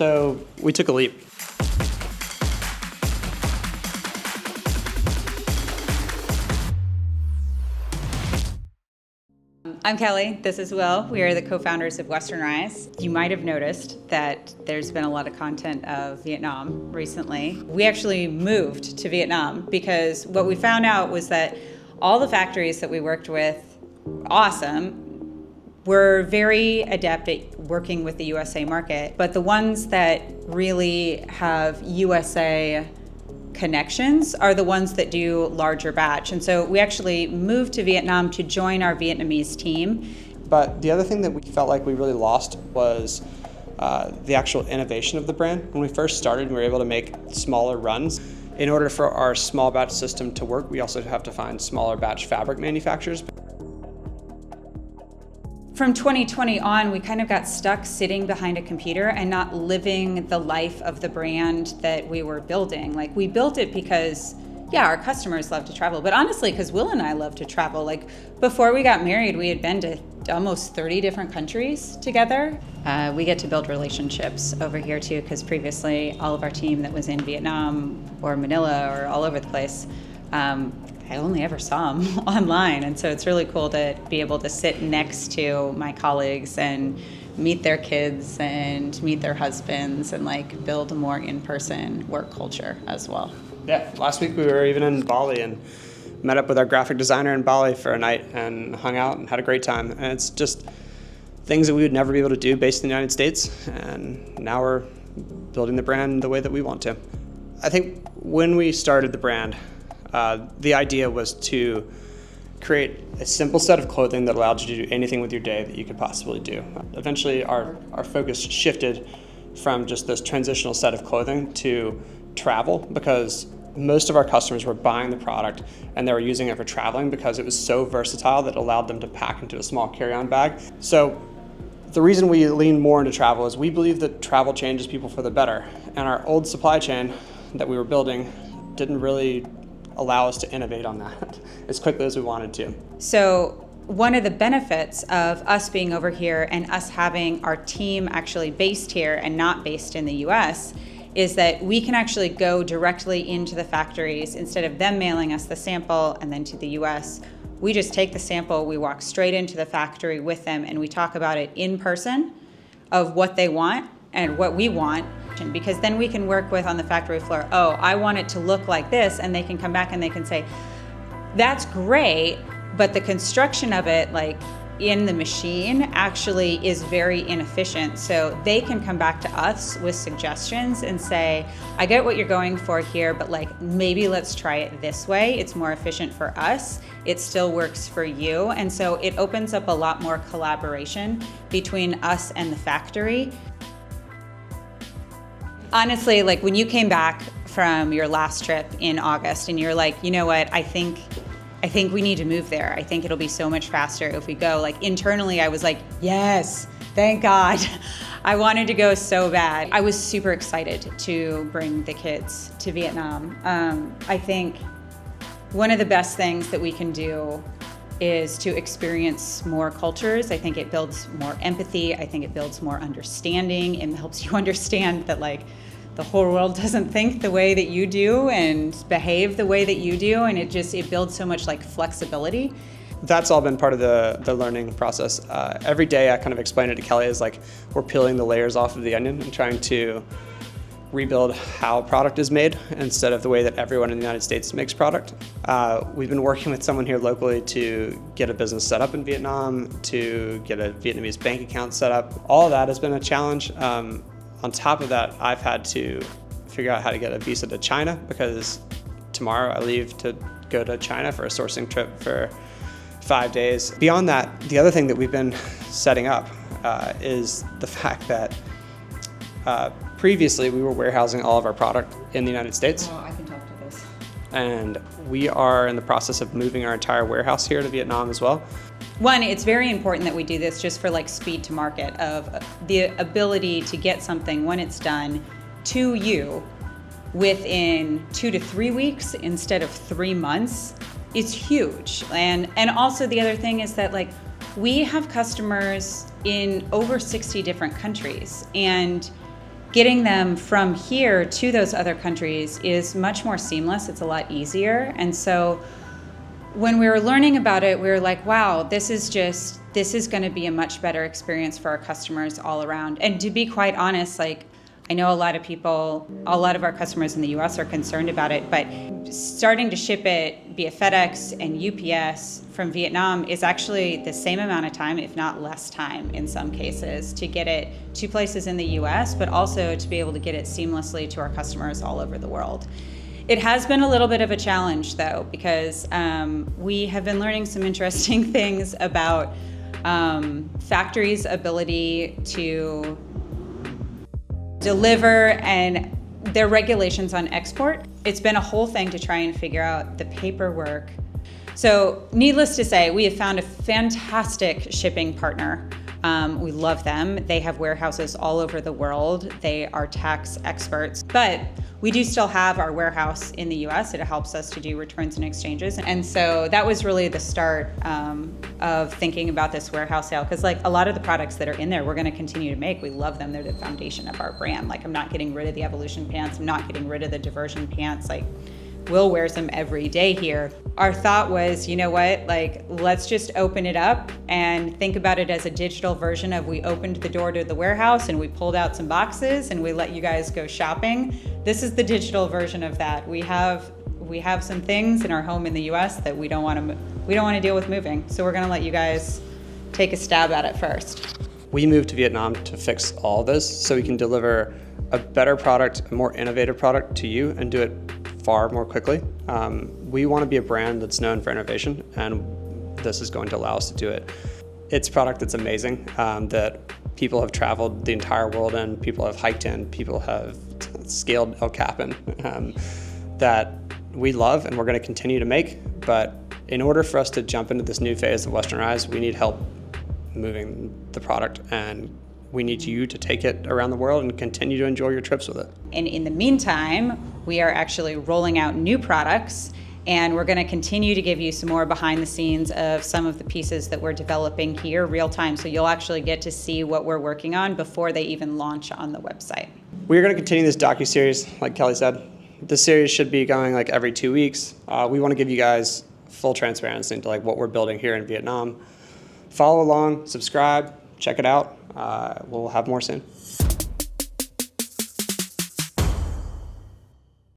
So we took a leap. I'm Kelly, this is Will. We are the co-founders of Western Rise. You might have noticed that there's been a lot of content of Vietnam recently. We actually moved to Vietnam because what we found out was that all the factories that we worked with, awesome, were very adept at working with the USA market, but the ones that really have USA connections are the ones that do larger batch. And so we actually moved to Vietnam to join our Vietnamese team. But the other thing that we felt like we really lost was the actual innovation of the brand. When we first started, we were able to make smaller runs. In order for our small batch system to work, we also have to find smaller batch fabric manufacturers. From 2020 on, we kind of got stuck sitting behind a computer and not living the life of the brand that we were building. Like, we built it because, yeah, our customers love to travel, but honestly, because Will and I love to travel. Like, before we got married, we had been to almost 30 different countries together. We get to build relationships over here too, because previously all of our team that was in Vietnam or Manila or all over the place, I only ever saw them online, and so it's really cool to be able to sit next to my colleagues and meet their kids and meet their husbands and like build a more in-person work culture as well. Yeah, last week we were even in Bali and met up with our graphic designer in Bali for a night and hung out and had a great time. And it's just things that we would never be able to do based in the United States, and now we're building the brand the way that we want to. I think when we started the brand, the idea was to create a simple set of clothing that allowed you to do anything with your day that you could possibly do. Eventually, our focus shifted from just this transitional set of clothing to travel, because most of our customers were buying the product and they were using it for traveling because it was so versatile that it allowed them to pack into a small carry-on bag. So the reason we lean more into travel is we believe that travel changes people for the better. And our old supply chain that we were building didn't really allow us to innovate on that as quickly as we wanted to. So one of the benefits of us being over here and us having our team actually based here and not based in the US is that we can actually go directly into the factories instead of them mailing us the sample and then to the US. We just take the sample, we walk straight into the factory with them, and we talk about it in person of what they want and what we want, because then we can work with on the factory floor, oh, I want it to look like this, and they can come back and they can say, that's great, but the construction of it, like in the machine, actually is very inefficient. So they can come back to us with suggestions and say, I get what you're going for here, but like maybe let's try it this way. It's more efficient for us. It still works for you. And so it opens up a lot more collaboration between us and the factory. Honestly, like when you came back from your last trip in August and you're like, you know what, I think we need to move there. I think it'll be so much faster if we go. Like internally, I was like, yes, thank God. I wanted to go so bad. I was super excited to bring the kids to Vietnam. I think one of the best things that we can do is to experience more cultures. I think it builds more empathy. I think it builds more understanding, and helps you understand that like the whole world doesn't think the way that you do and behave the way that you do, and it builds so much like flexibility. That's all been part of the learning process. Every day I kind of explain it to Kelly as like we're peeling the layers off of the onion and trying to rebuild how product is made instead of the way that everyone in the United States makes product. We've been working with someone here locally to get a business set up in Vietnam, to get a Vietnamese bank account set up. All of that has been a challenge. On top of that, I've had to figure out how to get a visa to China, because tomorrow I leave to go to China for a sourcing trip for 5 days. Beyond that, the other thing that we've been setting up is the fact that previously we were warehousing all of our product in the United States. Oh, I can talk to this. And we are in the process of moving our entire warehouse here to Vietnam as well. One, it's very important that we do this just for like speed to market, of the ability to get something when it's done to you within 2 to 3 weeks instead of 3 months. It's huge. And also the other thing is that like we have customers in over 60 different countries, and getting them from here to those other countries is much more seamless. It's a lot easier. And so when we were learning about it, we were like, wow, this is going to be a much better experience for our customers all around. And to be quite honest, like, I know a lot of our customers in the US are concerned about it, but starting to ship it via FedEx and UPS from Vietnam is actually the same amount of time, if not less time in some cases, to get it to places in the US, but also to be able to get it seamlessly to our customers all over the world. It has been a little bit of a challenge, though, because we have been learning some interesting things about factories' ability to deliver and their regulations on export. It's been a whole thing to try and figure out the paperwork. So needless to say, we have found a fantastic shipping partner. We love them. They have warehouses all over the world. They are tax experts, but we do still have our warehouse in the US. It helps us to do returns and exchanges. And so that was really the start of thinking about this warehouse sale, because like a lot of the products that are in there, we're gonna continue to make. We love them, they're the foundation of our brand. Like, I'm not getting rid of the Evolution pants, I'm not getting rid of the Diversion pants. Like, Will wears them every day here. Our thought was, you know what, like, let's just open it up and think about it as a digital version of, we opened the door to the warehouse and we pulled out some boxes and we let you guys go shopping. This is the digital version of that. We have some things in our home in the US that we don't want to deal with moving. So we're going to let you guys take a stab at it first. We moved to Vietnam to fix all this so we can deliver a better product, a more innovative product to you, and do it far more quickly. We want to be a brand that's known for innovation, and this is going to allow us to do it. It's a product that's amazing, that people have traveled the entire world in, people have hiked in, people have scaled El Capitan, that we love and we're going to continue to make. But in order for us to jump into this new phase of Westernized, we need help moving the product, and we need you to take it around the world and continue to enjoy your trips with it. And in the meantime, we are actually rolling out new products, and we're going to continue to give you some more behind the scenes of some of the pieces that we're developing here real time, so you'll actually get to see what we're working on before they even launch on the website. We're going to continue this docuseries, like Kelly said. This series should be going like every 2 weeks. We want to give you guys full transparency into like what we're building here in Vietnam. Follow along, subscribe, check it out. We'll have more soon.